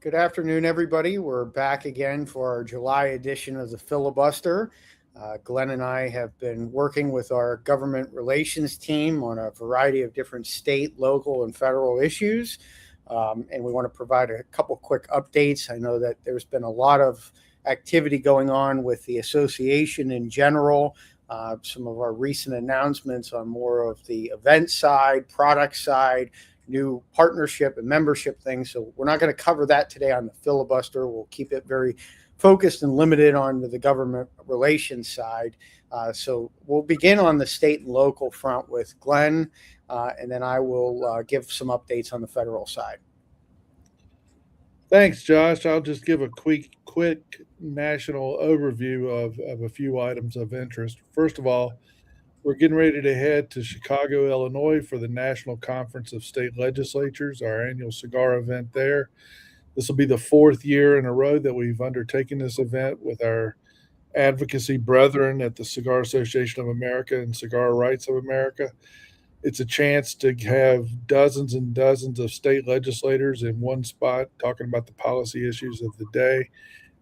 Good afternoon, everybody. We're back again for our July edition of the Filibuster. Glenn and I have been working with our government relations team on a variety of different state, local, and federal issues. And we want to provide a couple quick updates. I know that there's been a lot of activity going on with the association in general. Some of our recent announcements on more of the event side, product side, new partnership and membership things. So we're not going to cover that today on the filibuster. We'll keep it very focused and limited on the government relations side. So we'll begin on the state and local front with Glenn, and then I will give some updates on the federal side. Thanks, Josh. I'll just give a quick national overview of a few items of interest. First of all, we're getting ready to head to Chicago, Illinois for the National Conference of State Legislatures, our annual cigar event there. This will be the fourth year in a row that we've undertaken this event with our advocacy brethren at the Cigar Association of America and Cigar Rights of America. It's a chance to have dozens and dozens of state legislators in one spot talking about the policy issues of the day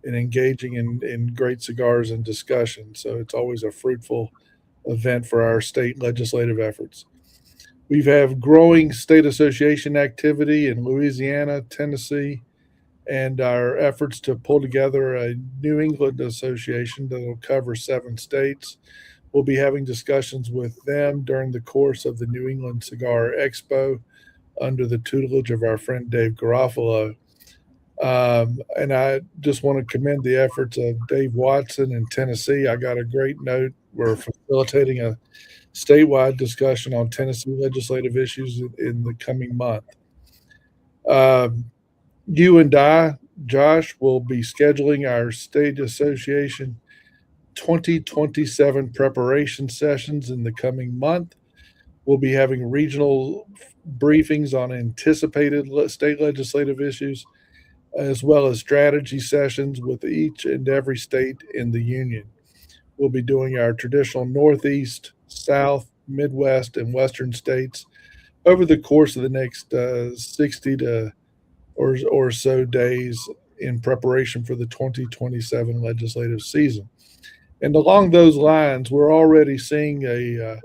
and engaging in great cigars and discussion. So it's always a fruitful event for our state legislative efforts. We have growing state association activity in Louisiana, Tennessee, and our efforts to pull together a New England association that will cover 7 states. We'll be having discussions with them during the course of the New England Cigar Expo under the tutelage of our friend Dave Garofalo. And I just want to commend the efforts of Dave Watson in Tennessee. I got a great note. We're facilitating a statewide discussion on Tennessee legislative issues in the coming month. Um, you and I, Josh, will be scheduling our state association 2027 preparation sessions in the coming month. We'll be having regional briefings on anticipated state legislative issues, as well as strategy sessions with each and every state in the union. We'll be doing our traditional Northeast, South, Midwest, and Western states over the course of the next 60 to or so days in preparation for the 2027 legislative season. And along those lines, we're already seeing a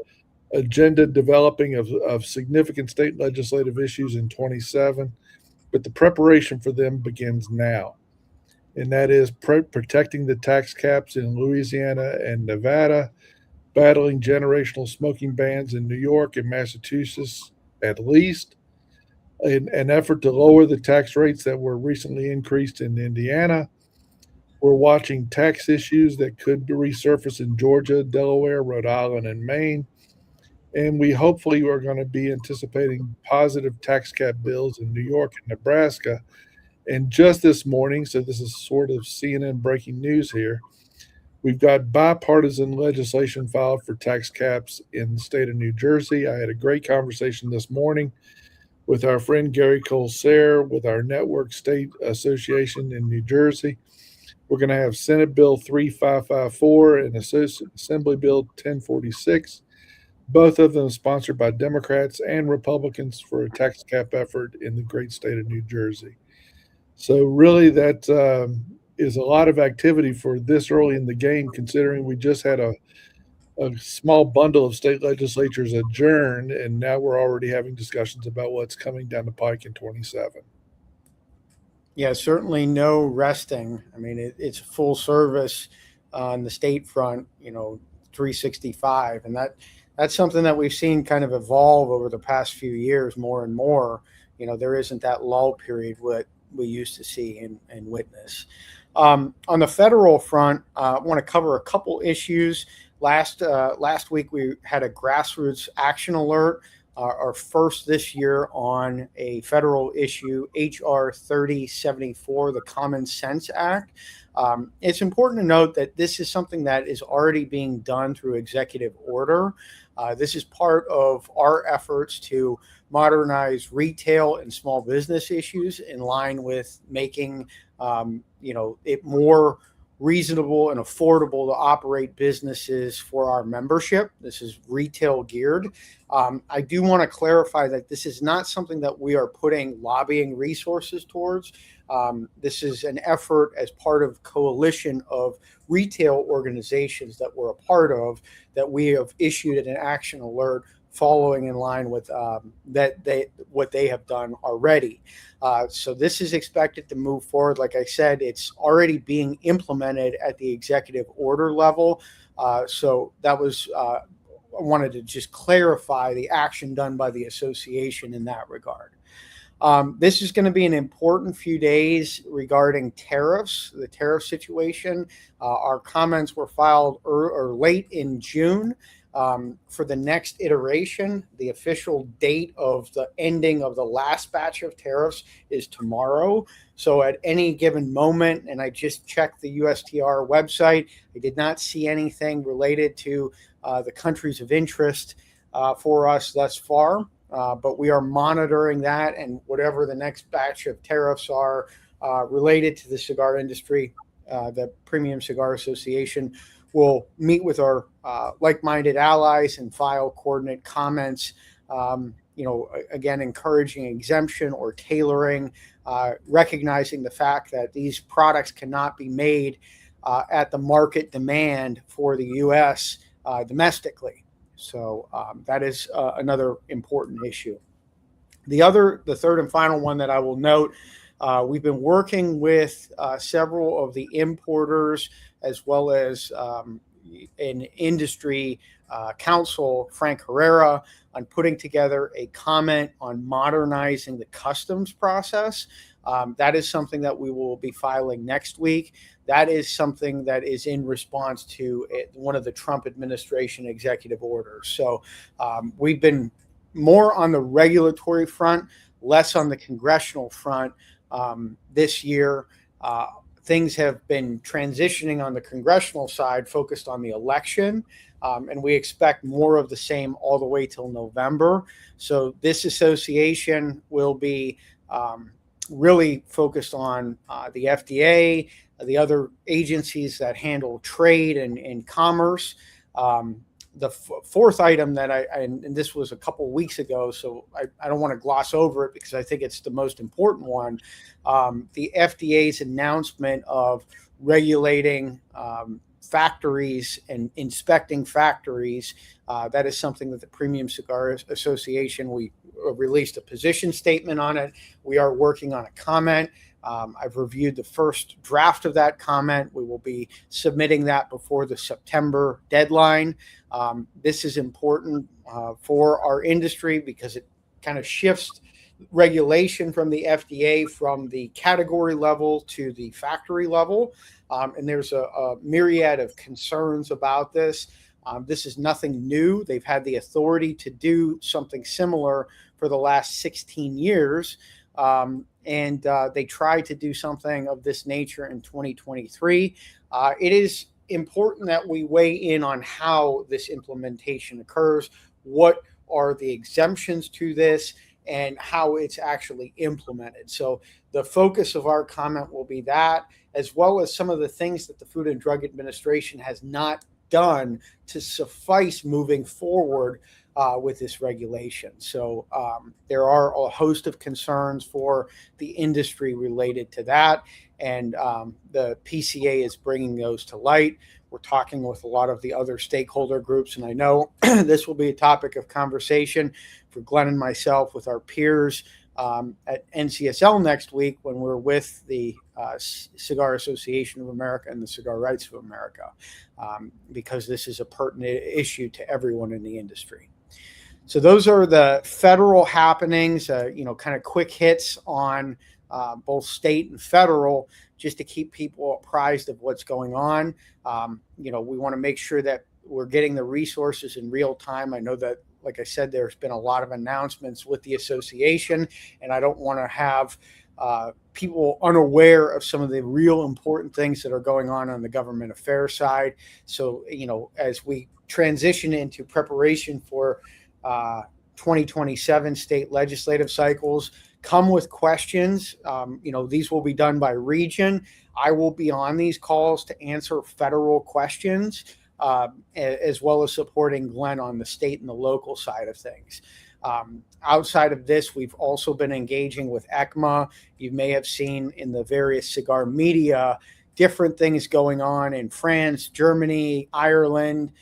agenda developing of significant state legislative issues in 27, but the preparation for them begins now. And that is protecting the tax caps in Louisiana and Nevada, battling generational smoking bans in New York and Massachusetts, at least, an effort to lower the tax rates that were recently increased in Indiana. We're watching tax issues that could resurface in Georgia, Delaware, Rhode Island, and Maine. And we hopefully are going to be anticipating positive tax cap bills in New York and Nebraska. And just this morning, so this is sort of CNN breaking news here, we've got bipartisan legislation filed for tax caps in the state of New Jersey. I had a great conversation this morning with our friend Gary Colser with our Network State Association in New Jersey. We're going to have Senate Bill 3554 and Assembly Bill 1046, both of them sponsored by Democrats and Republicans for a tax cap effort in the great state of New Jersey. So, really, that is a lot of activity for this early in the game, considering we just had a small bundle of state legislatures adjourn, and now we're already having discussions about what's coming down the pike in 27. Yeah, certainly no resting. I mean, it's full service on the state front, 365. And that's something that we've seen kind of evolve over the past few years more and more. There isn't that lull period what we used to see and witness. On the federal front, I want to cover a couple issues. Last week, we had a grassroots action alert, our first this year on a federal issue, H.R. 3074, the Common Sense Act. It's important to note that this is something that is already being done through executive order. This is part of our efforts to modernize retail and small business issues in line with making it more reasonable and affordable to operate businesses for our membership. This is retail geared. I do want to clarify that this is not something that we are putting lobbying resources towards. This is an effort as part of coalition of retail organizations that we're a part of, that we have issued an action alert following in line with what they have done already. So this is expected to move forward. Like I said, it's already being implemented at the executive order level. So that was, I wanted to just clarify the action done by the association in that regard. This is going to be an important few days regarding tariffs, the tariff situation. Our comments were filed late in June. For the next iteration, the official date of the ending of the last batch of tariffs is tomorrow. So at any given moment, and I just checked the USTR website, I did not see anything related to the countries of interest for us thus far. But we are monitoring that, and whatever the next batch of tariffs are related to the cigar industry, the Premium Cigar Association will meet with our like-minded allies and file coordinate comments, again, encouraging exemption or tailoring, recognizing the fact that these products cannot be made at the market demand for the U.S. Domestically. So that is another important issue. The third and final one that I will note, we've been working with several of the importers as well as an industry counsel, Frank Herrera, on putting together a comment on modernizing the customs process. That is something that we will be filing next week. That is something that is in response to one of the Trump administration executive orders. So we've been more on the regulatory front, less on the congressional front this year. Things have been transitioning on the congressional side, focused on the election, and we expect more of the same all the way till November. So this association will be really focused on the FDA, the other agencies that handle trade and commerce. The fourth item that and this was a couple of weeks ago, so I don't want to gloss over it because I think it's the most important one. The FDA's announcement of regulating factories and inspecting factories. That is something that the Premium Cigar Association, we released a position statement on it. We are working on a comment. I've reviewed the first draft of that comment. We will be submitting that before the September deadline. This is important for our industry because it kind of shifts regulation from the FDA from the category level to the factory level. And there's a myriad of concerns about this. This is nothing new. They've had the authority to do something similar for the last 16 years. And they tried to do something of this nature in 2023. It is important that we weigh in on how this implementation occurs, what are the exemptions to this, and how it's actually implemented. So the focus of our comment will be that, as well as some of the things that the Food and Drug Administration has not done to suffice moving forward with this regulation. So there are a host of concerns for the industry related to that, and the PCA is bringing those to light. We're talking with a lot of the other stakeholder groups, and I know this will be a topic of conversation for Glenn and myself with our peers at NCSL next week when we're with the Cigar Association of America and the Cigar Rights of America, because this is a pertinent issue to everyone in the industry. So those are the federal happenings, kind of quick hits on both state and federal, just to keep people apprised of what's going on. We want to make sure that we're getting the resources in real time. I know that, like I said, there's been a lot of announcements with the association, and I don't want to have people unaware of some of the real important things that are going on the government affairs side. So, as we transition into preparation for 2027 state legislative cycles, come with questions. These will be done by region. I will be on these calls to answer federal questions, as well as supporting Glenn on the state and the local side of things. Outside of this, we've also been engaging with ECMA. You may have seen in the various cigar media different things going on in France, Germany, Ireland.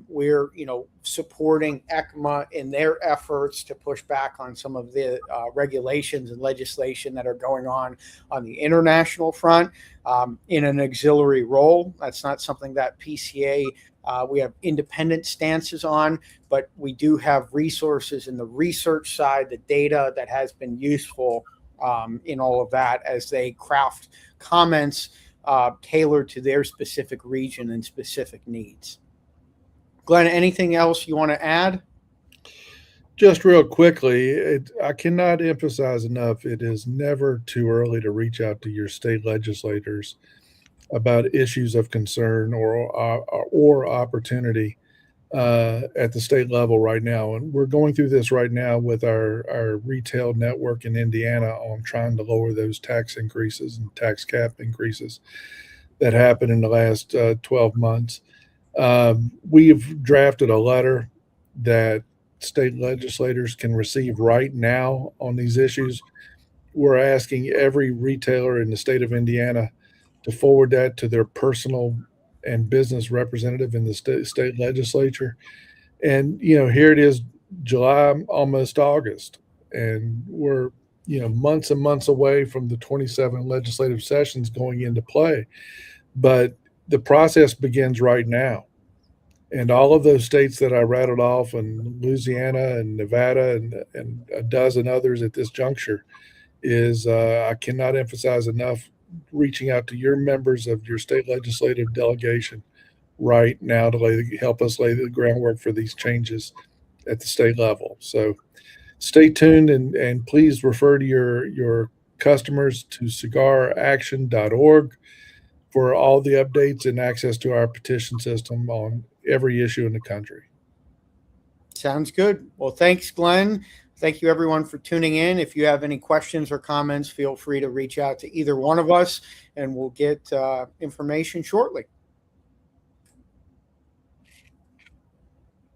We're supporting ECMA in their efforts to push back on some of the regulations and legislation that are going on the international front, in an auxiliary role. That's not something that PCA, we have independent stances on, but we do have resources in the research side, the data that has been useful in all of that as they craft comments tailored to their specific region and specific needs. Glenn, anything else you want to add? Just real quickly, I cannot emphasize enough, it is never too early to reach out to your state legislators about issues of concern or opportunity at the state level right now. And we're going through this right now with our retail network in Indiana on trying to lower those tax increases and tax cap increases that happened in the last 12 months. We've drafted a letter that state legislators can receive right now on these issues. We're asking every retailer in the state of Indiana to forward that to their personal and business representative in the state legislature. And, here it is, July, almost August, and we're, months and months away from the 27 legislative sessions going into play. But the process begins right now. And all of those states that I rattled off, and Louisiana and Nevada and a dozen others at this juncture, is I cannot emphasize enough reaching out to your members of your state legislative delegation right now to help us lay the groundwork for these changes at the state level. So stay tuned and please refer to your customers to cigaraction.org for all the updates and access to our petition system on every issue in the country. Sounds good. Well, thanks, Glenn. Thank you, everyone, for tuning in. If you have any questions or comments, feel free to reach out to either one of us, and we'll get information shortly.